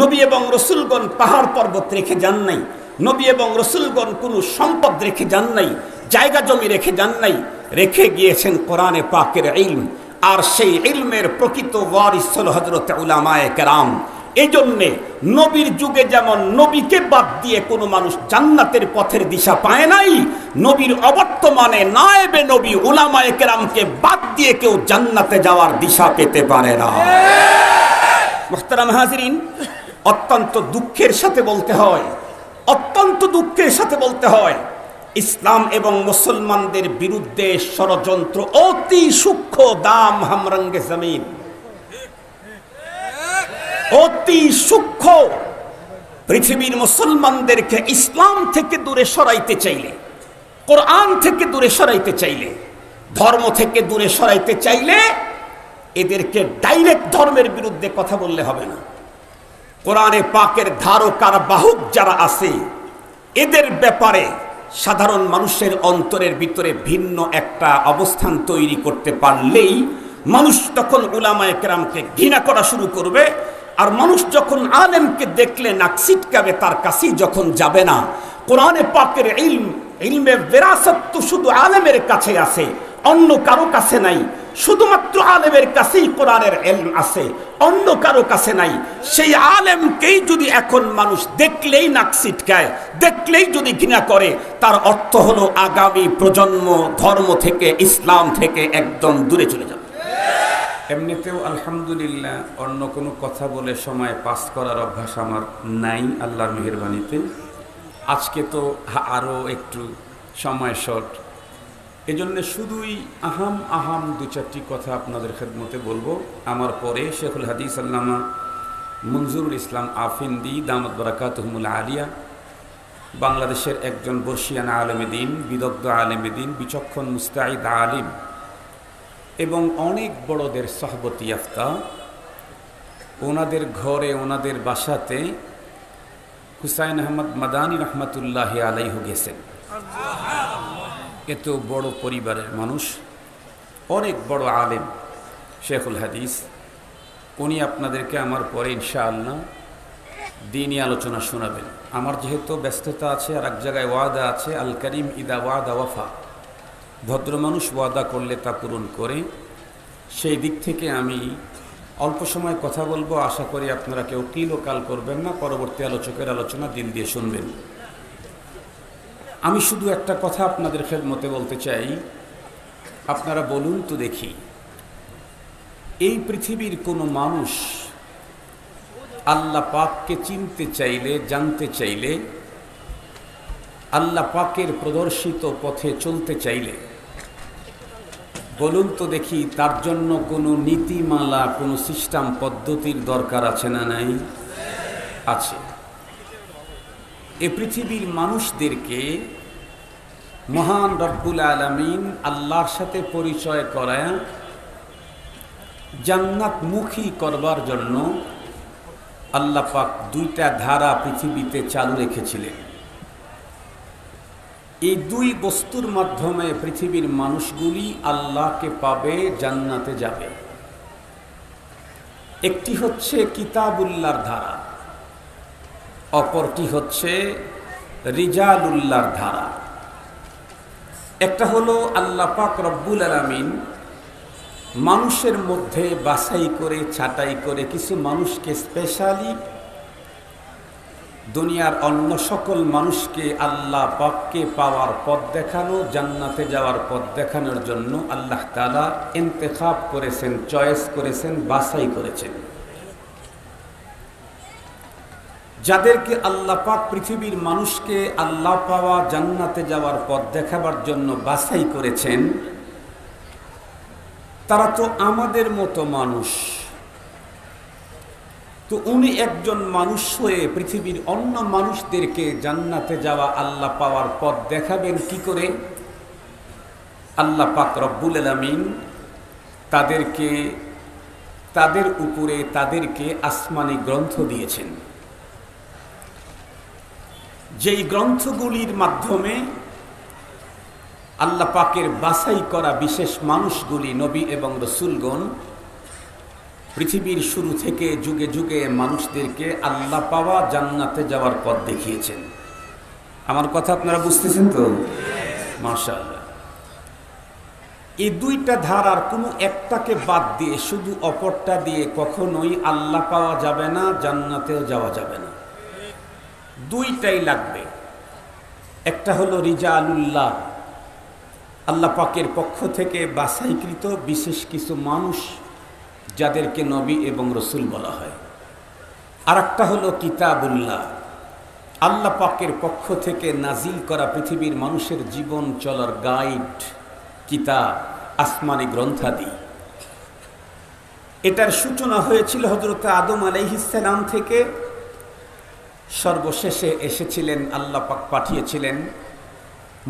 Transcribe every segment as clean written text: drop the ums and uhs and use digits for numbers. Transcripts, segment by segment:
নবী এবং রসুলগণ পাহাড় পর্বত রেখে যান নাই, নবী এবং রসুলগণ কোনো সম্পদ রেখে যান নাই, জায়গা জমি রেখে যান নাই, রেখে গিয়েছেন কোরআনে পাকের ইলম। আর সেই ইলমের প্রকৃত ওয়ারিস হল হযরত উলামায়ে কেরাম। এই জন্যে নবীর যুগে যেমন নবীকে বাদ দিয়ে কোনো মানুষ জান্নাতের পথের দিশা পায় নাই, নবীর অবর্তমানে নায়েবে নবী উলামায়ে কেরামকে বাদ দিয়ে কেউ জান্নাতে যাওয়ার দিশা পেতে পারে না। মুহতারাম হাজিরিন, অত্যন্ত দুঃখের সাথে বলতে হয়, অত্যন্ত দুঃখের সাথে বলতে হয়, ইসলাম এবং মুসলমানদের বিরুদ্ধে ষড়যন্ত্র অতি সূক্ষ্ম দাম হামরঙ্গে জমিন, অতি সূক্ষ্ম। পৃথিবীর মুসলমানদেরকে ইসলাম থেকে দূরে সরাইতে চাইলে, কোরআন থেকে দূরে সরাইতে চাইলে, ধর্ম থেকে দূরে সরাইতে চাইলে এদেরকে ডাইরেক্ট ধর্মের বিরুদ্ধে কথা বললে হবে না। কোরআনে পাকের ধারক আর বাহক যারা আছে এদের ব্যাপারে সাধারণ মানুষের অন্তরের ভিতরে ভিন্ন একটা অবস্থান তৈরি করতে পারলেই মানুষ তখন উলামায়ে কেরামকে ঘৃণা করা শুরু করবে। আর মানুষ যখন আলেমকে দেখলে নাক ছিটকাবে, তার কাছেই যখন যাবে না। কোরআনে পাকের ইলমে বিরাসত তো শুধু আলেমের কাছে আছে, অন্য কারো কাছে নাই। শুধুমাত্র আলেমের কাছেই কোরআনের ইলম আছে, অন্য কারো কাছে নাই। সেই আলেমকেই যদি এখন মানুষ দেখলেই নাক ছিটকায়, দেখলেই যদি ঘৃণা করে, তার অর্থ হলো আগামী প্রজন্ম ধর্ম থেকে, ইসলাম থেকে একদম দূরে চলে যাবে। এমনিতেও আলহামদুলিল্লাহ অন্য কোনো কথা বলে সময় পাস করার অভ্যাস আমার নাই, আল্লাহর মেহেরবানিতে। আজকে তো আরও একটু সময় শর্ট, এজন্য শুধুই আহাম দু চারটি কথা আপনাদের খেদমতে বলবো। আমার পরে শেখুল হাদিস আল্লামা মনজুরুল ইসলাম আফিন্দি দামাত বারাকাতুহুমুল আলিয়া, বাংলাদেশের একজন বর্ষিয়ান আলেমে দ্বীন, বিদগ্ধ আলেমে দ্বীন, বিচক্ষণ মুস্তাঈদ আলিম এবং অনেক বড়দের সহবতি ইয়াফতা, ওনাদের ঘরে ওনাদের বাসাতে হুসাইন আহমদ মাদানী রহমতুল্লাহি আলাইহি গেছেন। এত বড় পরিবারের মানুষ, অনেক বড় আলেম শেখুল হাদিস, উনি আপনাদেরকে আমার পরে ইনশাআল্লাহ দ্বীনি আলোচনা শোনাবেন। আমার যেহেতু ব্যস্ততা আছে আর এক জায়গায় ওয়াদা আছে, আল করিম ইদা ওয়াদা ওয়াফা, ভদ্র মানুষ ওয়াদা করলে তা পূরণ করে। সেই দিক থেকে আমি অল্প সময় কথা বলবো, আশা করি আপনারা কেউ কিলোকাল করবেন না, পরবর্তী আলোচকের আলোচনা দিল দিয়ে শুনবেন। আমি শুধু একটা কথা আপনাদের খেদমতে বলতে চাই, আপনারা বলুন তো দেখি, এই পৃথিবীর কোনো মানুষ আল্লাহ পাককে চিনতে চাইলে, জানতে চাইলে, আল্লাহ পাকের প্রদর্শিত পথে চলতে চাইলে, বলুন তো দেখি তার জন্য কোনো নীতিমালা, কোনো সিস্টেম পদ্ধতির দরকার আছে না নাই? আছে। এ পৃথিবীর মানুষদেরকে মহান রব্বুল আলামিন আল্লাহর সাথে পরিচয় করায় জান্নাতমুখী করবার জন্য আল্লাহ পাক দুইটা ধারা পৃথিবীতে চালু রেখেছিলেন। এই দুই বস্তুর মাধ্যমে পৃথিবীর মানুষগুলি আল্লাহকে পাবে, জান্নাতে যাবে। একটি হচ্ছে কিতাবুল্লাহর ধারা, অপরটি হচ্ছে রিজালুল্লাহর ধারা। একটা হলো আল্লাহ পাক রব্বুল আলামিন মানুষের মধ্যে বাছাই করে, ছাঁটাই করে কিছু মানুষকে স্পেশালি দুনিয়ার অন্য সকল মানুষকে আল্লাহ পাককে পাওয়ার পথ দেখানো, জান্নাতে যাওয়ার পথ দেখানোর জন্য আল্লাহ তাআলা ইন্তেখাব করেছেন, চয়েস করেছেন, বাছাই করেছেন। যাদেরকে আল্লাহ পাক পৃথিবীর মানুষকে আল্লাহ পাওয়া, জান্নাতে যাওয়ার পথ দেখাবার জন্য বাছাই করেছেন, তারা তো আমাদের মতো মানুষ। তো উনি একজন মানুষ হয়ে পৃথিবীর অন্য মানুষদেরকে জান্নাতে যাওয়া, আল্লাহ পাওয়ার পথ দেখাবেন কি করে? আল্লাহ পাক রব্বুল আলামিন তাদেরকে, তাদের উপরে তাদেরকে আসমানি গ্রন্থ দিয়েছেন, যেই গ্রন্থগুলির মাধ্যমে আল্লাহ পাকের বাছাই করা বিশেষ মানুষগুলি, নবী এবং রসুলগণ, পৃথিবীর শুরু থেকে যুগে যুগে মানুষদেরকে আল্লাহ পাওয়া, জান্নাতে যাওয়ার পথ দেখিয়েছেন। আমার কথা আপনারা বুঝতেছেন তো? মাশাআল্লাহ। এই দুইটা ধারার কোনো একটাকে বাদ দিয়ে শুধু অপরটা দিয়ে কখনোই আল্লাহ পাওয়া যাবে না, জান্নাতেও যাওয়া যাবে না। দুইটাই লাগবে। একটা হলো রিজালুল্লাহ, আল্লাহ পাকের পক্ষ থেকে বাছাইকৃত বিশেষ কিছু মানুষ যাদেরকে নবী এবং রসুল বলা হয়। আর একটা হলো কিতাবুল্লাহ, আল্লাহ পাকের পক্ষ থেকে নাজিল করা পৃথিবীর মানুষের জীবন চলার গাইড, কিতাব, আসমানি গ্রন্থাদি। এটার সূচনা হয়েছিল হযরত আদম আলাইহিস সালাম থেকে। সর্বশেষে এসেছিলেন, আল্লাহ পাক পাঠিয়েছিলেন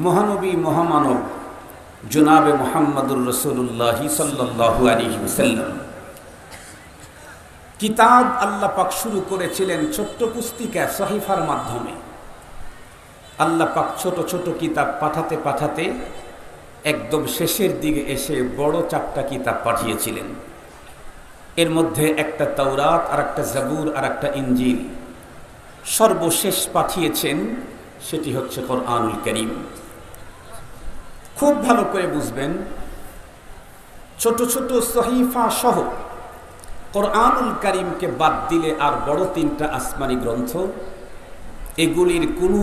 মহানবী মহামানব জনাবে মুহাম্মদুর রাসূলুল্লাহ সাল্লাল্লাহু আলাইহি ওয়াসাল্লাম। কিতাব আল্লাহ পাক শুরু করেছিলেন ছোট্ট পুস্তিকা, সহিফার মাধ্যমে। আল্লাহ পাক ছোট ছোট কিতাব পাঠাতে পাঠাতে একদম শেষের দিকে এসে বড় 4টা কিতাব পাঠিয়েছিলেন। এর মধ্যে একটা তাওরাত, আর একটা জাবুর, আর একটা ইনজিল। সর্বশেষ পাঠিয়েছেন সেটি হচ্ছে কোরআনুল কারীম। খুব ভালো করে বুঝবেন, ছোট ছোট সহিফা সহ কোরআনুল কারীমকে বাদ দিলে আর বড় 3টা আসমানি গ্রন্থ, এগুলির কোনো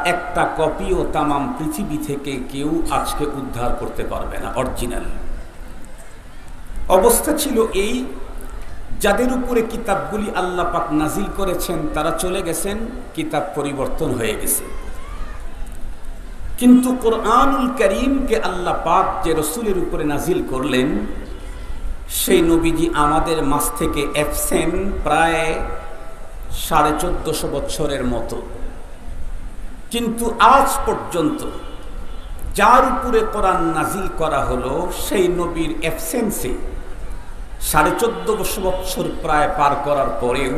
একটা কপিও তামাম পৃথিবী থেকে কেউ আজকে উদ্ধার করতে পারবে না। অরিজিনাল অবস্থা ছিল এই, যাদের উপরে কিতাবগুলি আল্লাহ পাক নাজিল করেছেন তারা চলে গেছেন, কিতাব পরিবর্তন হয়ে গেছে। কিন্তু কোরআনুল কারীমকে আল্লাহ পাক যে রসুলের উপরে নাজিল করলেন, সেই নবীজি আমাদের মাঝ থেকে অ্যাবসেন্ট প্রায় 1450 বছরের মতো। কিন্তু আজ পর্যন্ত যার উপরে কোরআন নাজিল করা হলো, সেই নবীর অ্যাবসেন্সে 1450 বছর প্রায় পার করার পরেও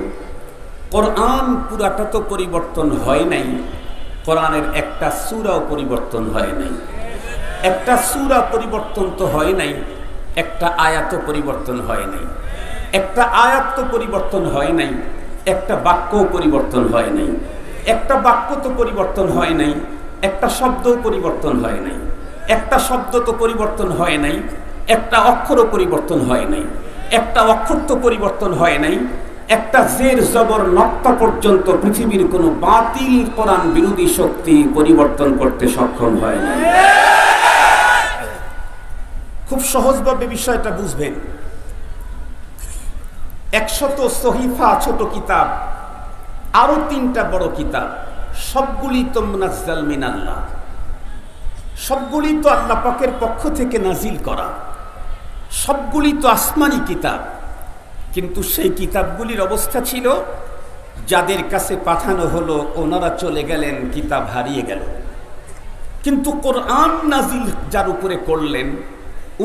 কোরআন পুরাটা তো পরিবর্তন হয় নাই। কোরআনের একটা সূরাও পরিবর্তন হয় নাই। একটা সূরা পরিবর্তন তো হয় নাই, একটা আয়াতও পরিবর্তন হয় নাই। একটা আয়াত তো পরিবর্তন হয় নাই, একটা বাক্যও পরিবর্তন হয় নাই। একটা বাক্য তো পরিবর্তন হয় নাই, একটা শব্দও পরিবর্তন হয় নাই। একটা শব্দ তো পরিবর্তন হয় নাই, একটা অক্ষরও পরিবর্তন হয় নাই। একটা অক্ষর তো পরিবর্তন হয় নাই, একটা জের জবর নক্তা পর্যন্ত পৃথিবীর কোনো বাতিল কোরআন বিরোধী শক্তি পরিবর্তন করতে সক্ষম হয় না। খুব সহজভাবে বিষয়টা বুঝবেন। 100 সহিফা ছোট কিতাব, আরো 3টা বড় কিতাব, সবগুলি তো মুনাজ্জাল মিনাল্লাহ, সবগুলি তো আল্লাহ পাকের পক্ষ থেকে নাজিল করা, সবগুলি তো আসমানি কিতাব। কিন্তু সেই কিতাবগুলির অবস্থা ছিল, যাদের কাছে পাঠানো হলো ওনারা চলে গেলেন, কিতাব হারিয়ে গেল। কিন্তু কোরআন নাজিল যার উপরে করলেন,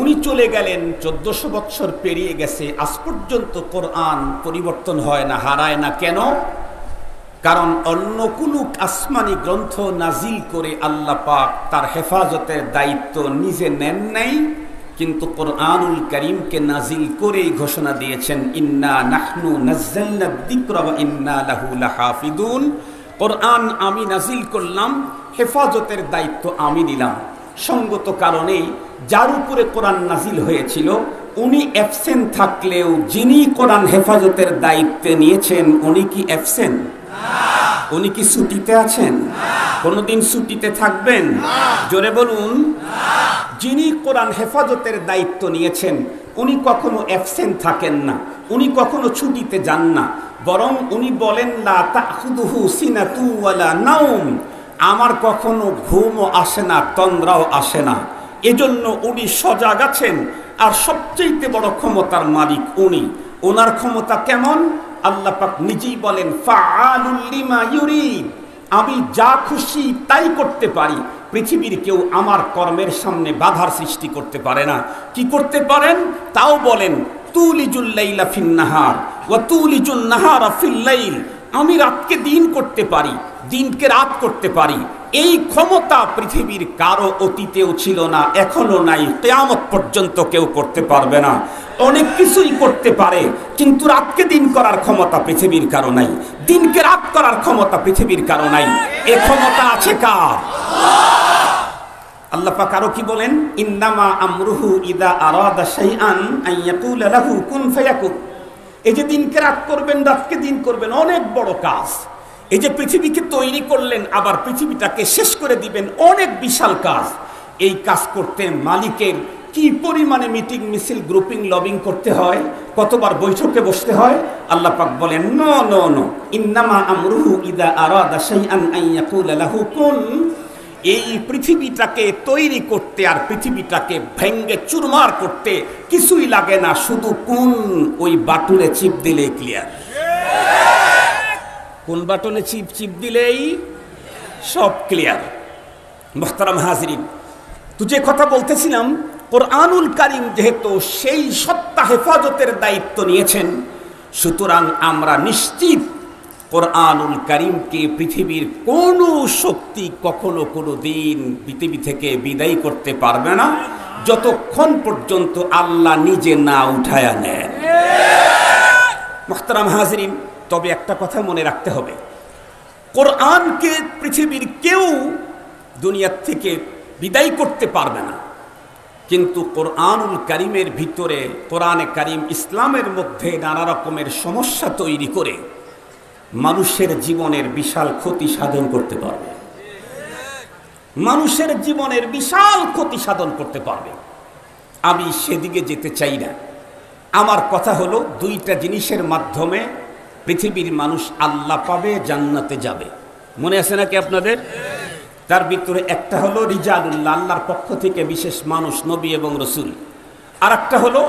উনি চলে গেলেন, 1400 বছর পেরিয়ে গেছে, আজ পর্যন্ত কোরআন পরিবর্তন হয় না, হারায় না। কেন? কারণ অন্য কোনো আসমানি গ্রন্থ নাজিল করে আল্লাহ পাক তার হেফাজতের দায়িত্ব নিজে নেন নাই, কিন্তু কোরআনুল কারীমকে নাজিল করেই ঘোষণা দিয়েছেন, ইন্না নাহনু নাযালনা যিকরা ওয়া ইন্না লাহু লাহাফিদুন। কোরআন আমি নাজিল করলাম, হেফাজতের দায়িত্ব আমি নিলাম। সঙ্গত কারণেই যার উপরে কোরআন নাজিল হয়েছিল উনি অ্যাবসেন্ট থাকলেও যিনি কোরআন হেফাজতের দায়িত্বে নিয়েছেন উনি কি অ্যাবসেন্ট? উনি কি ছুটিতে আছেন? কোনদিন ছুটিতে থাকবেন? জোরে বলুন। যিনি কোরআন হেফাজতের দায়িত্ব নিয়েছেন উনি কখনো অ্যাবসেন্ট থাকেন না, উনি কখনো ছুটিতে যান না, বরং উনি বলেন লা তাখুদুহু সিনাতু ওয়ালা নাওম, আমার কখনো ঘুমও আসে না, তন্দ্রাও আসে না। এজন্য উনি সজাগ আছেন। আর সবচেয়ে বড় ক্ষমতার মালিক উনি। ওনার ক্ষমতা কেমন? আল্লাহ পাক নিজেই বলেন ফাআলুল লিমা ইউরিদ, আমি যা খুশি তাই করতে পারি। পৃথিবীর কেউ আমার কর্মের সামনে বাধার সৃষ্টি করতে পারে না। কি করতে পারেন? তাও বলেন তুলিজুল লাইলা ফিন নাহার ওয়া তুলিজুন নাহারা ফিল লাইল, আমি রাতকে দিন করতে পারি, দিনকে রাত করতে পারি। এই ক্ষমতা পৃথিবীর কারো অতীতেও ছিল না, এখনো নাই, কিয়ামত পর্যন্ত কেউ করতে পারবে না। অনেক কিছুই করতে পারে, কিন্তু রাতকে দিন করার ক্ষমতা পৃথিবীর কারো নাই, দিনকে রাত করার ক্ষমতা পৃথিবীর কারো নাই। এ ক্ষমতা আছে কার? আল্লাহ পাক আরো কি বলেন? ইন্নামা আমরুহু ইদা আরাদা শাইআন আন ইয়াকুলা লাহু কুন ফায়াকুন। এই যে দিনকে রাত করবেন, রাতকে দিন করবেন, অনেক বড় কাজ। এই যে পৃথিবীকে তৈরি করলেন, আবার পৃথিবীটাকে শেষ করে দিবেন, অনেক বিশাল কাজ। এই কাজ করতে মালিকের কি পরিমাণে মিটিং মিছিল গ্রুপিং লবিং করতে হয়, কতবার বৈঠকে বসতে হয়। আল্লাহ পাক বলেন নো নো নো, ইন্নামা আমরুহু ইদা আরাদা শাইআন আন ইয়াকুলা লাহু কুন। এই পৃথিবীটাকে তৈরি করতে আর পৃথিবীটাকে ভেঙ্গে চুরমার করতে কিছুই লাগে না, শুধু কোন ওই বাটনে চিপ দিলেই ক্লিয়ার। কোন বাটনে চিপ দিলেই সব ক্লিয়ার। মুহতারাম হাজিরিন, তো যে কথা বলতেছিলাম, কোরআনুল কারীম যেহেতু সেই সত্তা হেফাজতের দায়িত্ব নিয়েছেন, সুতরাং আমরা নিশ্চিত কোরআনুল কারীমকে পৃথিবীর কোনো শক্তি কখনো কোনো দিন পৃথিবী থেকে বিদায় করতে পারবে না, যতক্ষণ পর্যন্ত আল্লাহ নিজে না উঠায়া নেন। মুহতারাম হাজিরিন, তবে একটা কথা মনে রাখতে হবে, কোরআনকে পৃথিবীর কেউ দুনিয়ার থেকে বিদায় করতে পারবে না, কিন্তু কোরআনুল কারীমের ভিতরে কোরআনে কারীম ইসলামের মধ্যে নানা রকমের সমস্যা তৈরি করে মানুষের জীবনের বিশাল ক্ষতি সাধন করতে পারবে। মানুষের জীবনের বিশাল ক্ষতি সাধন করতে পারবে। আমি সেদিকে যেতে চাই না। আমার কথা হলো, দুইটা জিনিসের মাধ্যমে পৃথিবীর মানুষ আল্লাহ পাবে, জান্নাতে যাবে। মনে আছে নাকি আপনাদের? তার ভিতরে একটা হলো রিজালুল্লাহ, আল্লাহর পক্ষ থেকে বিশেষ মানুষ, নবী এবং রসুল। আর একটা হলো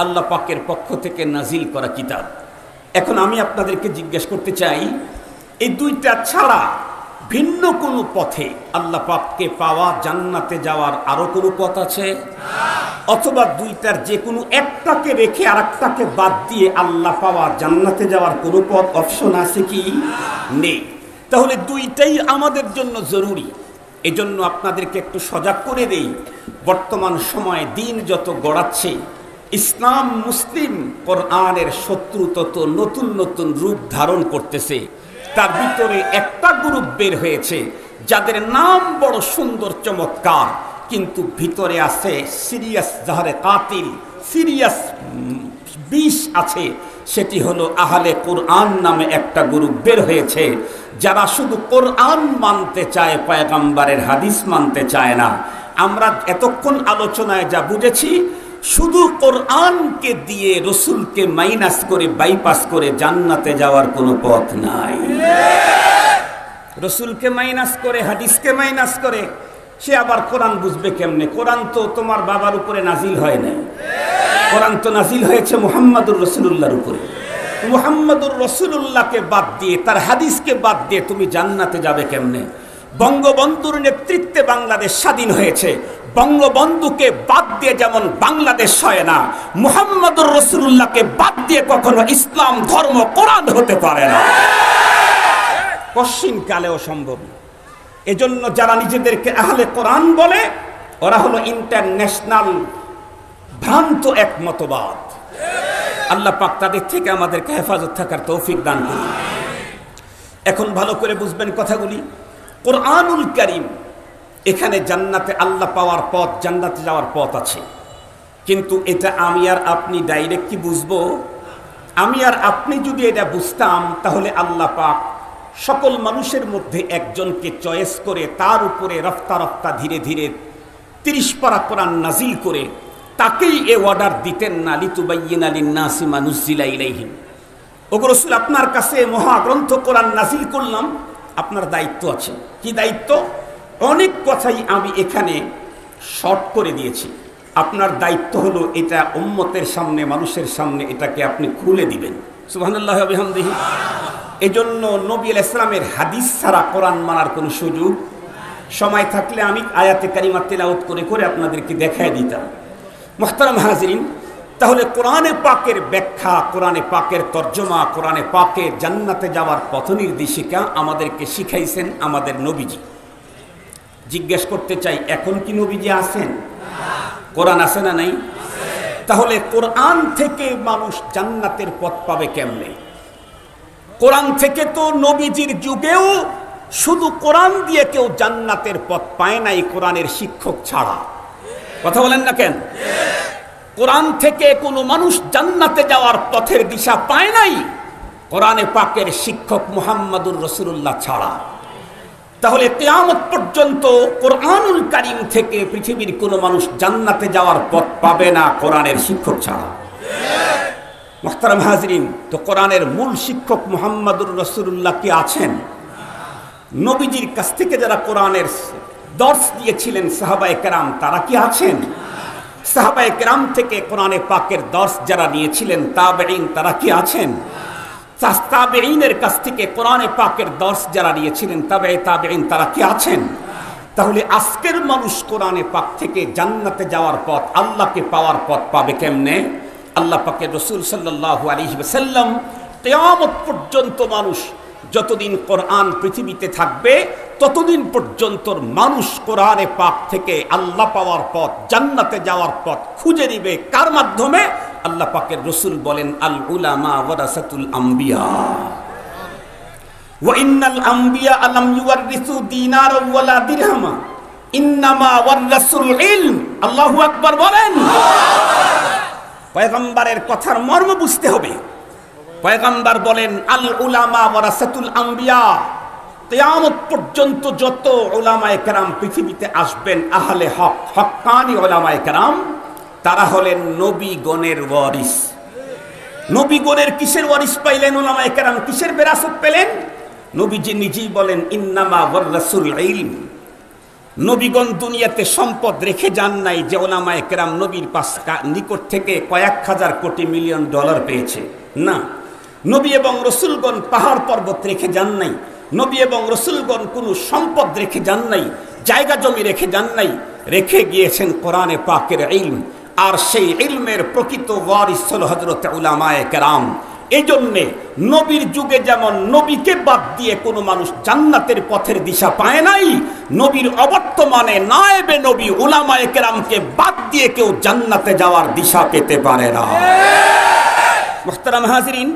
আল্লাহ পাকের পক্ষ থেকে নাজিল করা কিতাব। এখন আমি আপনাদেরকে জিজ্ঞেস করতে চাই, এই দুইটা ছাড়া ভিন্ন কোনো পথে আল্লাহ পাককে পাওয়া, জান্নাতে যাওয়ার আরো কোনো পথ আছে? অথবা দুইটার যে কোনো একটাকে রেখে আর একটাকে বাদ দিয়ে আল্লাহ পাওয়া, জান্নাতে যাওয়ার কোনো পথ, অপশন আছে কি? নেই। তাহলে দুইটাই আমাদের জন্য জরুরি। এজন্য আপনাদেরকে একটু সজাগ করে দেই, বর্তমান সময়ে দিন যত গড়াচ্ছে, ইসলাম মুসলিম কোরআনের শত্রু তত নতুন নতুন রূপ ধারণ করতেছে। তার ভিতরে একটা গ্রুপ বের হয়েছে যাদের নাম বড় সুন্দর চমৎকার, কিন্তু ভিতরে আছে সিরিয়াস জাহারে কাতিল, সিরিয়াস বিষ আছে। সেটি হলো আহলে কোরআন নামে একটা গ্রুপ বের হয়েছে, যারা শুধু কোরআন মানতে চায়, পয়গম্বরের হাদিস মানতে চায় না। আমরা এতক্ষণ আলোচনায় যা বুঝেছি, শুধু কোরআনকে দিয়ে রসুলকে মাইনাস করে, বাইপাস করে জান্নাতে যাওয়ার কোনো পথ নাই। রসুলকে মাইনাস করে, হাদিসকে মাইনাস করে, সে আবার কোরআন বুঝবে কেমনে? কোরআন তো তোমার বাবার উপরে নাজিল হয় না, কোরআন তো নাজিল হয়েছে মুহাম্মাদুর রাসূলুল্লাহর উপরে। মুহাম্মাদুর রাসূলুল্লাহকে বাদ দিয়ে, তার হাদিসকে বাদ দিয়ে তুমি জান্নাতে যাবে কেমনে? বঙ্গবন্ধুর নেতৃত্বে বাংলাদেশ স্বাধীন হয়েছে, বঙ্গবন্ধুকে বাদ দিয়ে যেমন বাংলাদেশ হয় না, মুহাম্মাদুর রাসূলুল্লাহকে বাদ দিয়ে কখনো ইসলাম ধর্ম, কোরআন হতে পারে না, কশিন কালেও সম্ভব না। এজন্য যারা নিজেদেরকে আহলে কোরআন বলে, ওরা হলো ইন্টারন্যাশনাল ভ্রান্ত এক মতবাদ। আল্লাহ পাক তাদের থেকে আমাদেরকে হেফাজত থাকার তৌফিক দান করুন। এখন ভালো করে বুঝবেন কথাগুলি। কোরআনুল কারীম, এখানে জান্নাতে আল্লাহ পাওয়ার পথ, জান্নাতে যাওয়ার পথ আছে, কিন্তু এটা আমি আর আপনি ডাইরেক্ট কি বুঝবো? আমি আর আপনি যদি এটা বুঝতাম, তাহলে আল্লাহ পাক সকল মানুষের মধ্যে একজনকে চয়েস করে তার উপরে রফতা রফতা ধীরে ধীরে 30 পারা কোরআন নাজিল করে তাকেই এ অর্ডার দিতেন না, লিতুবাইয়িনা লিন-নাসি মা নুযিলা ইলাইহিম। ওগো রাসূল, আপনার কাছে মহাগ্রন্থ কোরআন নাজিল করলাম, আপনার দায়িত্ব আছে। কি দায়িত্ব? অনেক কথাই আমি এখানে শর্ট করে দিয়েছি। আপনার দায়িত্ব হলো এটা উম্মতের সামনে, মানুষের সামনে এটাকে আপনি খুলে দিবেন। সুবহানাল্লাহি ওয়া বিহামদিহি। এজন্য নবী আলাইহিস সালামের হাদিস ছাড়া কোরআন মানার কোনো সুযোগ, সময় থাকলে আমি আয়াতে কারিমা তেলাওয়াত করে করে আপনাদেরকে দেখায় দিতাম। মুহতারাম হাজিরিন, তাহলে কোরআনে পাকের ব্যাখ্যা, কোরআনে পাকের তর্জমা, কোরআনে পাকের জান্নাতে যাওয়ার পথ নির্দেশিকা আমাদেরকে শিখাইছেন আমাদের নবীজি। জিজ্ঞেস করতে চাই, এখন কি নবীজি আছেন? কোরআন আছে না নাই? তাহলে কোরআন থেকে মানুষ জান্নাতের পথ পাবে কেমনে? কোরআন থেকে তো নবীজির যুগেও শুধু কোরআন দিয়ে কেউ জান্নাতের পথ পায় নাই, কোরআনের শিক্ষক ছাড়া। কথা বলেন না কেন? কোরআন থেকে কোনো মানুষ জান্নাতে যাওয়ার পথের দিশা পায় নাই কোরআনে পাকের শিক্ষক মুহাম্মদুর রাসূলুল্লাহ ছাড়া। তাহলে কিয়ামত পর্যন্ত কোরআনুল কারীম থেকে পৃথিবীর কোনো মানুষ জান্নাতে যাওয়ার পথ পাবে না কোরআনের শিক্ষক ছাড়া। মুহতারাম হাজরিন, তো কোরআনের মূল শিক্ষক মুহাম্মদুর রাসূলুল্লাহ কি আছেন? নবীজির কাছ থেকে যারা কোরআনের দর্স দিয়েছিলেন সাহাবায়ে কেরাম, তারা কি আছেন? সাহাবায়ে কেরাম থেকে কোরআনে পাকের দর্স যারা নিয়েছিলেন তাবেঈন, তারা কি আছেন? তাবেঈনের কাছ থেকে কোরআনে পাকের দর্স যারা নিয়েছিলেন তাবেঈন, তারা কি আছেন? তাহলে আজকের মানুষ কোরআনে পাক থেকে জান্নাতে যাওয়ার পথ, আল্লাহকে পাওয়ার পথ পাবে কেমনে? আল্লাহ পাকের রাসূল সাল্লাল্লাহু আলাইহি ওয়াসাল্লাম কিয়ামত পর্যন্ত মানুষ যতদিন কোরআন পৃথিবীতে থাকবে ততদিন পর্যন্ত মানুষ কোরআনে পাক থেকে আল্লাহ পাওয়ার পথ, জান্নাতে যাওয়ার পথ খুঁজে নিবে। কার মাধ্যমে? আল্লাহ পাকের রাসূল বলেন, আল উলামা ওয়ারাসাতুল আম্বিয়া ওয়া ইন্নাল আম্বিয়া লাম ইউরিসু দিনারা ওয়ালা দিরহামা ইন্নামা ওয়ারাসুল ইলম। আল্লাহু আকবার বলেন। পয়গম্বরের কথার মর্ম বুঝতে হবে। পয়গম্বর বলেন, আল উলামা ওয়ারাসাতুল আম্বিয়া, কিয়ামত পর্যন্ত যত উলামায়ে কেরাম পৃথিবীতে আসবেন, আহলে হক, হক্কানি উলামায়ে কেরাম, তারা হলেন নবীগণের ওয়ারিস। নবীগণের কিসের ওয়ারিস পাইলেন উলামায়ে কেরাম? কিসের বিরাসত পেলেন? নবীজি নিজেই বলেন, ইন্নামা ওয়ারাসুল ইলম। নবীগণ দুনিয়াতে সম্পদ রেখে যান নাই যে উলামায়ে কেরাম নবীর নিকট থেকে কয়েক হাজার কোটি মিলিয়ন ডলার পেয়েছে। না, নবী এবং রসুলগণ পাহাড় পর্বত রেখে যান নাই। নবী এবং রসুলগণ কোনো সম্পদ রেখে যান নাই, জায়গা জমি রেখে যান নাই। রেখে গিয়েছেন কোরআনে পাকের ইলম, আর সেই ইলমের প্রকৃত ওয়ারিস হলো হযরত উলামায়ে কেরাম। এই জন্যে নবীর যুগে যেমন নবীকে বাদ দিয়ে কোনো মানুষ জান্নাতের পথের দিশা পায় নাই, নবীর অবর্তমানে নায়েবে নবী উলামায়ে কেরামকে বাদ দিয়ে কেউ জান্নাতে যাওয়ার দিশা পেতে পারে না। মুহতারাম হাজিরিন,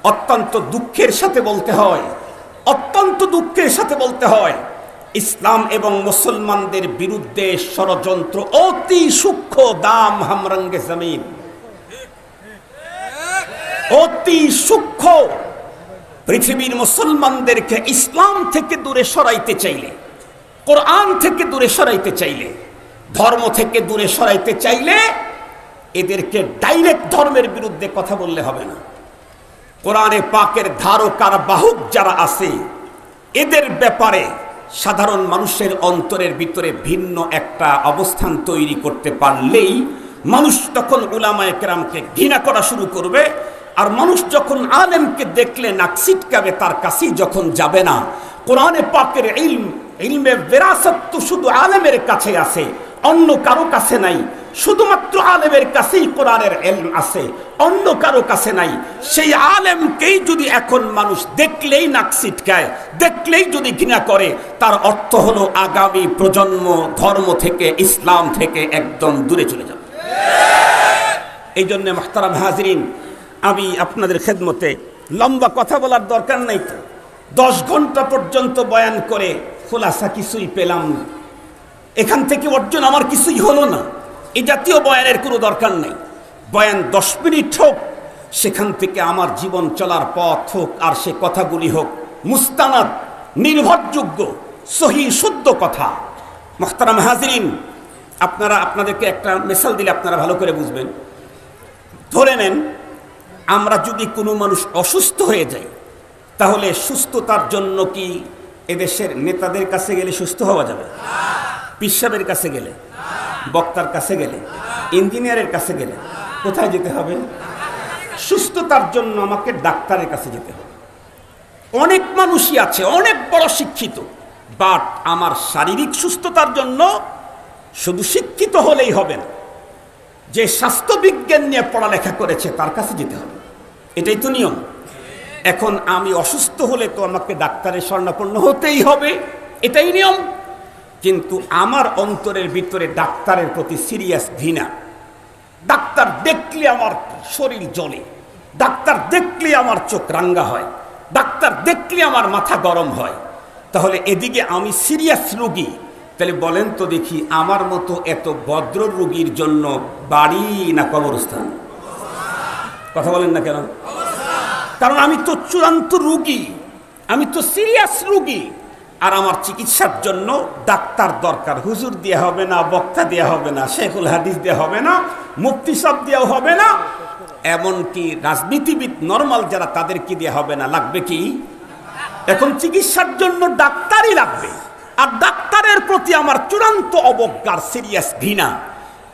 অত্যন্ত দুঃখের সাথে বলতে হয়, অত্যন্ত দুঃখের সাথে বলতে হয়, ইসলাম এবং মুসলমানদের বিরুদ্ধে ষড়যন্ত্র অতি সূক্ষ্ম, দাম হামরঙ্গে জমিন, অতি সূক্ষ্ম। পৃথিবীর মুসলমানদেরকে ইসলাম থেকে দূরে সরাইতে চাইলে, কোরআন থেকে দূরে সরাইতে চাইলে, ধর্ম থেকে দূরে সরাইতে চাইলে এদেরকে ডাইরেক্ট ধর্মের বিরুদ্ধে কথা বললে হবে না। কোরআনে পাকের ধারক আর বাহক যারা আছে, এদের ব্যাপারে সাধারণ মানুষের অন্তরের ভিতরে ভিন্ন একটা অবস্থান তৈরি করতে পারলেই মানুষ তখন উলামায়ে কেরামকে ঘৃণা করা শুরু করবে। আর মানুষ যখন আলেমকে দেখলে নাক ছিটকাবে, তার কাছেই যখন যাবে না। কোরআনে পাকের ইলমে বিরাসত তো শুধু আলেমের কাছে আছে, অন্য কারো কাছে নাই। শুধুমাত্র আলেমের কাছেই কোরআনের ইলম আছে, অন্য কারো কাছে নাই। সেই আলেমকেই যদি এখন মানুষ দেখলেই নাক ছিটকায়, দেখলেই যদি ঘৃণা করে, তার অর্থ হলো আগামী প্রজন্ম ধর্ম থেকে, ইসলাম থেকে একদম দূরে চলে যাবে। এই জন্য মুহতারাম হাজিরিন, আমি আপনাদের খেদমতে লম্বা কথা বলার দরকার নাই তো, 10 ঘন্টা পর্যন্ত বয়ান করে খোলাসা কিছুই পেলাম না, এখান থেকে অর্জন আমার কিছুই হলো না। এই জাতীয় বয়ানের কোনো দরকার নেই। বয়ান 10 মিনিট হোক, সেখান থেকে আমার জীবন চলার পথ হোক, আর সে কথাগুলি হোক মুস্তানাদ, নির্ভরযোগ্য, সহি শুদ্ধ কথা। মুহতারাম হাজিরিন, আপনাদেরকে একটা মিসাল দিলে আপনারা ভালো করে বুঝবেন। ধরে নেন, আমরা যদি কোনো মানুষ অসুস্থ হয়ে যাই, তাহলে সুস্থতার জন্য কি এদেশের নেতাদের কাছে গেলে সুস্থ হওয়া যাবে? পীর সাহেবের কাছে গেলে, বক্তার কাছে গেলে, ইঞ্জিনিয়ারের কাছে গেলে কোথায় যেতে হবে? সুস্থতার জন্য আমাকে ডাক্তারের কাছে যেতে হবে। অনেক মানুষই আছে অনেক বড় শিক্ষিত, বাট আমার শারীরিক সুস্থতার জন্য শুধু শিক্ষিত হলেই হবে না, যে স্বাস্থ্যবিজ্ঞান নিয়ে পড়ালেখা করেছে তার কাছে যেতে হবে। এটাই তো নিয়ম। এখন আমি অসুস্থ হলে তো আমাকে ডাক্তারের শরণাপন্ন হতেই হবে, এটাই নিয়ম। কিন্তু আমার অন্তরের ভিতরে ডাক্তারের প্রতি সিরিয়াস ঘৃণা। ডাক্তার দেখলে আমার শরীর জ্বলে, ডাক্তার দেখলে আমার চোখ রাঙ্গা হয়, ডাক্তার দেখলে আমার মাথা গরম হয়। তাহলে এদিকে আমি সিরিয়াস রোগী, তাহলে বলেন তো দেখি আমার মতো এত ভদ্র রোগীর জন্য বাড়ি না কবরস্থান? কথা বলেন না কেন? কারণ আমি তো চূড়ান্ত রোগী, আমি তো সিরিয়াস রোগী, আর আমার চিকিৎসার জন্য ডাক্তার দরকার। হুজুর দেওয়া হবে না, বক্তা দেওয়া হবে না, শেখুল হাদিস দেওয়া হবে না, মুফতি সাহেব দেওয়া হবে না, এমনকি রাজনীতিবিদ নরমাল যারা তাদেরকে দেওয়া হবে না। লাগবে কি? এখন চিকিৎসার জন্য ডাক্তারই লাগবে, আর ডাক্তারের প্রতি আমার চূড়ান্ত অবজ্ঞার সিরিয়াস ঘৃণা।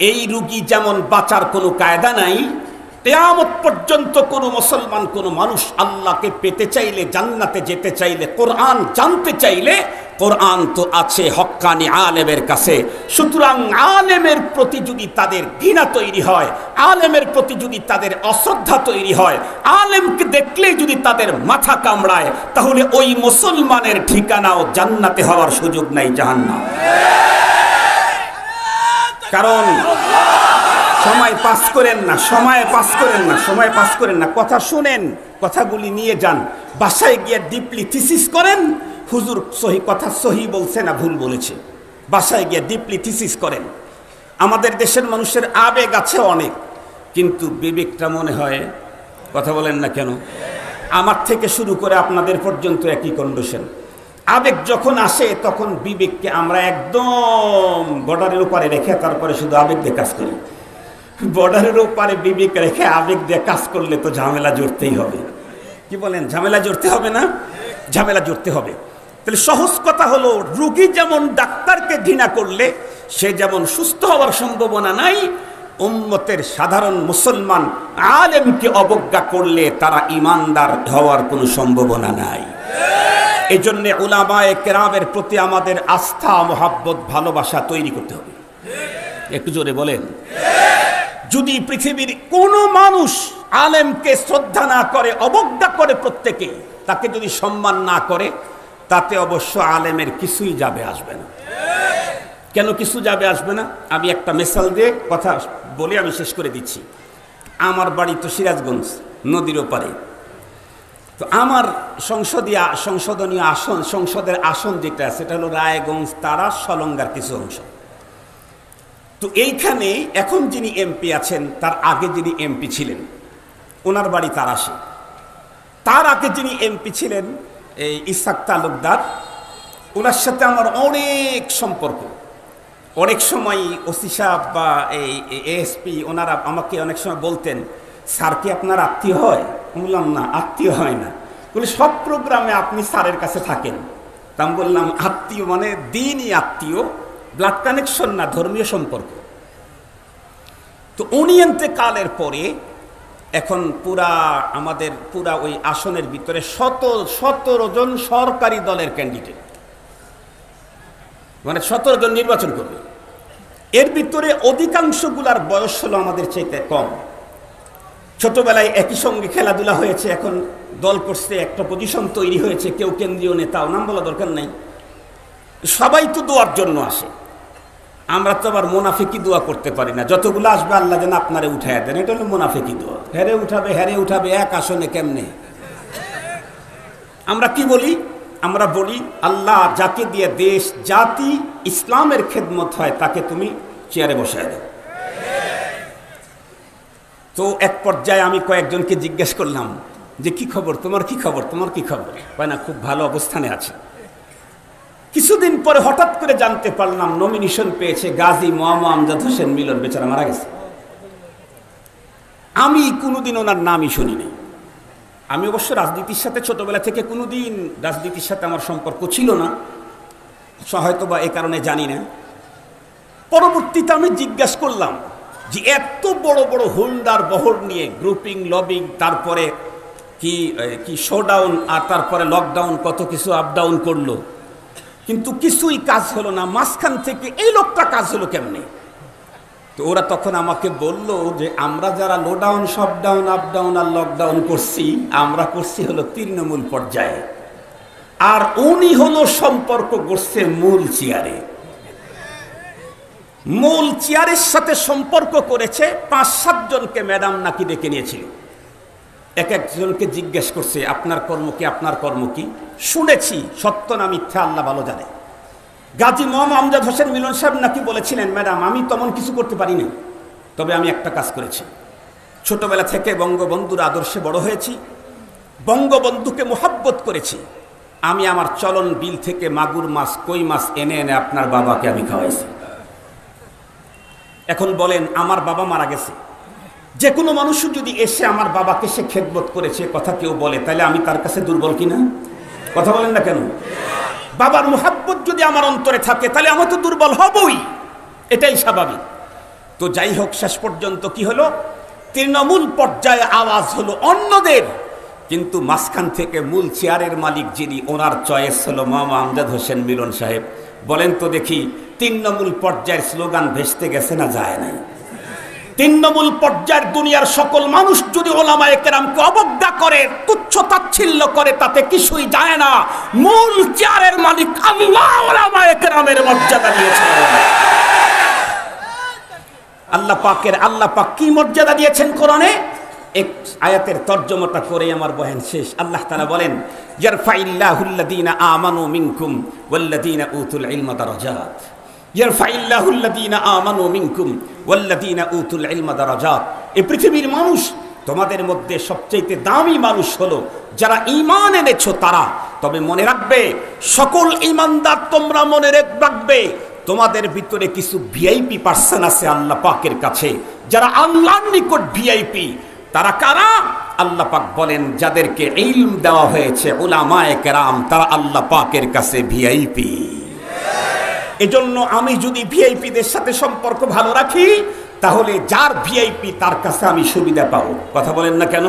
এই রোগী যেমন বাঁচার কোনো কায়দা নাই, কিয়ামত পর্যন্ত কোনো মুসলমান কোনো মানুষ আল্লাহকে পেতে চাইলে, জান্নাতে যেতে চাইলে, কোরআন জানতে চাইলে, কোরআন তো আছে হক্কানি আলেমের কাছে। সুতরাং আলেমের প্রতি যদি তাদের ঘৃণা তৈরি হয়, আলেমের প্রতি যদি তাদের অশ্রদ্ধা তৈরি হয়, আলেমকে দেখলেই যদি তাদের মাথা কামড়ায়, তাহলে ওই মুসলমানের ঠিকানাও জান্নাতে হওয়ার সুযোগ নাই, জাহান্নাম। কারণ সময় পাস করেন না, সময় পাস করেন না, সময় পাস করেন না, কথা শুনেন, কথাগুলি নিয়ে যান, বাসায় গিয়ে ডিপলি থিসিস করেন, হুজুর সহি কথা সহি বলছে না ভুল বলেছে, বাসায় গিয়ে ডিপলি থিসিস করেন। আমাদের দেশের মানুষের আবেগ আছে অনেক, কিন্তু বিবেকটা মনে হয়, কথা বলেন না কেন, আমার থেকে শুরু করে আপনাদের পর্যন্ত একই কন্ডিশন। আবেগ যখন আসে তখন বিবেককে আমরা একদম বর্ডারের উপরে রেখে তারপরে শুধু আবেগ দিয়ে কাজ করি। বর্ডারের উপরে বিবেক রেখে আবেগ দিয়ে কাজ করলে তো ঝামেলা জড়তেই হবে। কি বলেন? ঝামেলা জড়তে হবে না? ঝামেলা জড়তে হবে। তাহলে সহজ কথা হলো, রোগী যেমন ডাক্তারকে ঘৃণা করলে সে যেমন সুস্থ হওয়ার সম্ভাবনা নাই, উম্মতের সাধারণ মুসলমান আলেমকে অবজ্ঞা করলে তারা ঈমানদার হওয়ার কোনো সম্ভাবনা নাই। এই জন্যে উলামায়ে কেরামের প্রতি আমাদের আস্থা, মহাব্বত, ভালোবাসা তৈরি করতে হবে। একটু জোরে বলেন। যদি পৃথিবীর কোনো মানুষ আলেমকে শ্রদ্ধা না করে, অবজ্ঞা করে, প্রত্যেকে তাকে যদি সম্মান না করে, তাতে অবশ্য আলেমের কিছুই যাবে আসবে না। কেন কিছু যাবে আসবে না? আমি একটা মিসাল দিয়ে কথা বলে আমি শেষ করে দিচ্ছি। আমার বাড়ি তো সিরাজগঞ্জ, নদীর ওপারে। তো আমার সংসদীয় আসন, সংসদের আসন যেটা, সেটা হলো রায়গঞ্জ, তারা, সলঙ্গার কিছু অংশ। তো এইখানে এখন যিনি এমপি আছেন, তার আগে যিনি এমপি ছিলেন, ওনার বাড়ি তারাশে। তার আগে যিনি এমপি ছিলেন এই ইসহাক তালুকদার, ওনার সাথে আমার অনেক সম্পর্ক। অনেক সময় ওসি সাহেব বা এই এএসপি ওনারা আমাকে অনেক সময় বলতেন, স্যার কি আপনার আত্মীয় হয়? বললাম না, আত্মীয় হয় না। বলে সব প্রোগ্রামে আপনি স্যারের কাছে থাকেন। তা আমি বললাম, আত্মীয় মানে দিনই আত্মীয়, ব্লাড কানেকশন না, ধর্মীয় সম্পর্ক। তো উনি ইন্তেকালের পরে এখন আমাদের পুরা ওই আসনের ভিতরে 17 জন সরকারি দলের ক্যান্ডিডেট, মানে 17 জন নির্বাচন করবে। এর ভিতরে অধিকাংশগুলার বয়স হলো আমাদের চাইতে কম। ছোটবেলায় একই সঙ্গে খেলাধুলা হয়েছে, এখন দল করছে, একটা পজিশন তৈরি হয়েছে, কেউ কেন্দ্রীয় নেতাও, নাম বলা দরকার নাই। সবাই তো দোয়ার জন্য আসে, আমরা তো আবার মুনাফিকি দোয়া করতে পারি না। যতগুলো আসবে আল্লাহ যেন আপনারে উঠায় দেন, এটা হলো মুনাফিকি দোয়া। হেরে উঠাবে এক আসনে কেমনে? আমরা কি বলি? আমরা বলি, আল্লাহ যাকে দিয়ে দেশ জাতি ইসলামের খেদমত হয় তাকে তুমি চেয়ারে বসায় দাও। তো এক পর্যায়ে আমি কয়েকজনকে জিজ্ঞেস করলাম যে কি খবর, তোমার কি খবর, তোমার কি খবর? হয় না, খুব ভালো অবস্থানে আছে। কিছুদিন পরে হঠাৎ করে জানতে পারলাম নমিনেশন পেয়েছে গাজী মোহাম্মদ আমজাদ হোসেন মিলন, বেচারা মারা গেছে। আমি কোনোদিন ওনার নামই শুনিনি। আমি অবশ্য রাজনীতির সাথে ছোটবেলা থেকে কোনোদিন রাজনীতির সাথে আমার সম্পর্ক ছিল না, হয়তো বা এ কারণে জানি না। পরবর্তীতে আমি জিজ্ঞাসা করলাম যে এত বড় বড় হোল্ডার বহর নিয়ে গ্রুপিং, লবিং, তারপরে কি শোডাউন, আর তারপরে লকডাউন, কত কিছু আপডাউন করলো, কিন্তু কিছুই কাজ হলো না। মাঝখান থেকে এই লোকটা কাজ হলো কেমনে? তো ওরা তখন আমাকে বলল যে আমরা যারা লোডাউন, শপডাউন, আপডাউন আর লকডাউন করছি, আমরা করছি হলো তৃণমূল পর্যায়ে, আর উনি হলো সম্পর্ক করছে মূল চেয়ারে। মূল চেয়ারের সাথে সম্পর্ক করেছে 5-7 জনকে ম্যাডাম নাকি ডেকে নিয়েছিল। এক একজনকে জিজ্ঞেস করছে আপনার কর্ম কি, আপনার কর্ম কি। শুনেছি, সত্য না মিথ্যা আল্লাহ ভালো জানে। গাজী মোহাম্মদ আমজাদ হোসেন মিলন সাহেব নাকি বলেছিলেন, ম্যাডাম আমি তেমন কিছু করতে পারি না, তবে আমি একটা কাজ করেছি। ছোটবেলা থেকে বঙ্গবন্ধুর আদর্শে বড় হয়েছি, বঙ্গবন্ধুকে মোহাব্বত করেছি। আমি আমার চলন বিল থেকে মাগুর মাছ, কই মাছ এনে এনে আপনার বাবাকে আমি খাওয়াইছি। এখন বলেন, আমার বাবা মারা গেছে, যে কোনো মানুষ যদি এসে আমার বাবাকে সে খেদমত করেছে কথা কেউ বলে, তাহলে আমি তার কাছে দুর্বল কিনা? কথা বলেন না কেন? বাবার মোহাব্বত যদি আমার অন্তরে থাকে তাহলে আমি তো দুর্বল হবই, এটাই স্বাভাবিক। তো যাই হোক, শেষ পর্যন্ত কি হলো, তৃণমূল পর্যায়ে আওয়াজ হলো অন্যদের, কিন্তু মাঝখান থেকে মূল চেয়ারের মালিক যিনি, ওনার চয়েস হলো মোহাম্মদ আমজাদ হোসেন মিলন সাহেব। বলেন তো দেখি, তৃণমূল পর্যায়ের স্লোগান ভেস্তে গেছে না যায় নাই? তৃণমূল পর্যায়ের দুনিয়ার সকল মানুষ যদি ওলামায়ে কেরামকে অবজ্ঞা করে, তুচ্ছ তাচ্ছিল্য করে, তাতে কিছুই যায় না। মূল চেয়ারের মালিক আল্লাহ ওলামায়ে কেরামের মর্যাদা দিয়েছেন। আল্লাহ পাক কি মর্যাদা দিয়েছেন কোরআনে? এক আয়াতের তর্জমাটা করে আমার বয়ান শেষ। আল্লাহ তাআলা বলেন, ইয়ারফাইল্লাহুল্লাযীনা আমানু মিনকুম ওয়াল্লাযীনা উতুল ইলমা দারাজাত। ইয়ারফাইল্লাহুল্লাযীনা আমানু মিনকুম ওয়াল্লাযীনা উতুল ইলমা দারাজাত। এই পৃথিবীর মানুষ, তোমাদের মধ্যে সবচেয়ে দামি মানুষ হলো যারা ঈমান এনেছো তারা। তবে মনে রাখবে, সকল ঈমানদার তোমরা মনে রাখবে, তোমাদের ভিতরে কিছু ভিআইপি পার্সন আছে আল্লাহ পাকের কাছে, যারা আল্লাহর নিকট ভিআইপি। তারা কারা? আল্লাহ পাক বলেন, যাদেরকে ইলম দেওয়া হয়েছে, উলামায়ে কেরাম, তারা আল্লাহ পাকের কাছে ভিআইপি। এজন্য আমি যদি ভিআইপিদের সাথে সম্পর্ক ভালো রাখি, তাহলে যার ভিআইপি তার কাছে আমি সুবিধা পাবো। কথা বলেন না কেন?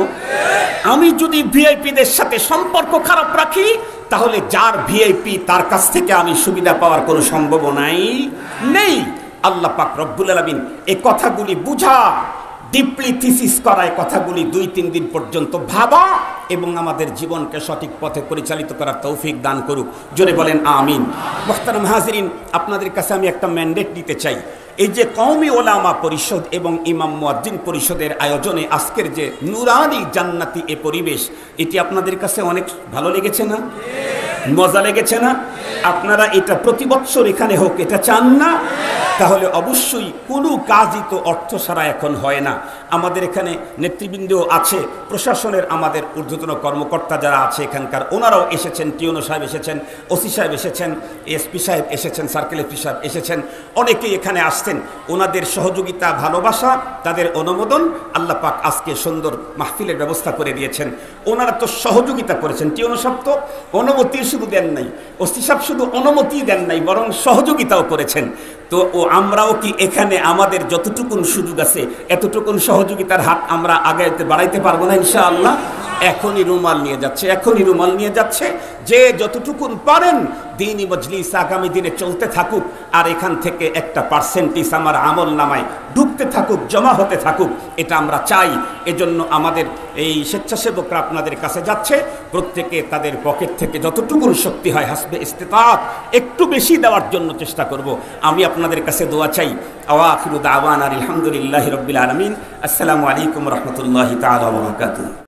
আমি যদি ভিআইপিদের সাথে সম্পর্ক খারাপ রাখি, তাহলে যার ভিআইপি তার কাছ থেকে আমি সুবিধা পাওয়ার কোনো সম্ভাবনাই নেই। আল্লাহ পাক রব্বুল আলামিন এই কথাগুলি বুঝা, ডিপলি থিসিস করায় কথাগুলি 2-3 দিন পর্যন্ত ভাবা এবং আমাদের জীবনকে সঠিক পথে পরিচালিত করার তৌফিক দান করুক। জোরে বলেন আমিন। মুহতারাম হাজিরিন, আপনাদের কাছে আমি একটা ম্যান্ডেট দিতে চাই। এই যে কওমি ওলামা পরিষদ এবং ইমাম মুয়াজ্জিন পরিষদের আয়োজনে আজকের যে নুরানি জান্নাতি এ পরিবেশ, এটি আপনাদের কাছে অনেক ভালো লেগেছে না? মজা লেগেছে না? আপনারা এটা প্রতি বছর এখানে হোক, এটা চান না? তাহলে অবশ্যই কোনো কাজই তো অর্থ ছাড়া এখন হয় না। আমাদের এখানে নেতৃবৃন্দ আছে, প্রশাসনের আমাদের ঊর্ধ্বতন কর্মকর্তা যারা আছে এখানকার, ওনারাও এসেছেন। টিওনো সাহেব এসেছেন, ওসি সাহেব এসেছেন, এসপি সাহেব এসেছেন, সার্কেল এসপি সাহেব এসেছেন, অনেকেই এখানে আসছেন। ওনাদের সহযোগিতা, ভালোবাসা, তাদের অনুমোদন, আল্লাহ পাক আজকে সুন্দর মাহফিলের ব্যবস্থা করে দিয়েছেন। ওনারা তো সহযোগিতা করেছেন। টিওনো সাহেব তো অনুমতি শুধু দেন নাই, ওসি সাহেব শুধু অনুমতি দেন নাই, বরং সহযোগিতাও করেছেন। তো আমরাও কি এখানে আমাদের যতটুকুন সুযোগ আছে এতটুকুন সহযোগিতার হাত আমরা আগে বাড়াইতে পারবো না ইনশাআল্লাহ? এখনই রুমাল নিয়ে যাচ্ছে, যে যতটুকুন পারেন দ্বীনি মজলিস আগামী দিনে চলতে থাকুক, আর এখান থেকে একটা পার্সেন্টেজ আমার আমল নামায় ঢুকতে থাকুক, জমা হতে থাকুক, এটা আমরা চাই। এজন্য আমাদের এই স্বেচ্ছাসেবকরা আপনাদের কাছে যাচ্ছে, প্রত্যেকে তাদের পকেট থেকে যতটুকুন শক্তি হয় হাসবে ইস্তেতাআত একটু বেশি দেওয়ার জন্য চেষ্টা করব। আমি আপনাদের কাছে দোয়া চাই। আওয়াখিরু দাওয়ানা আলহামদুলিল্লাহি রাব্বিল আলামিন। আসসালামু আলাইকুম ওয়া রাহমাতুল্লাহি তাআলা ওয়া বারাকাতুহু।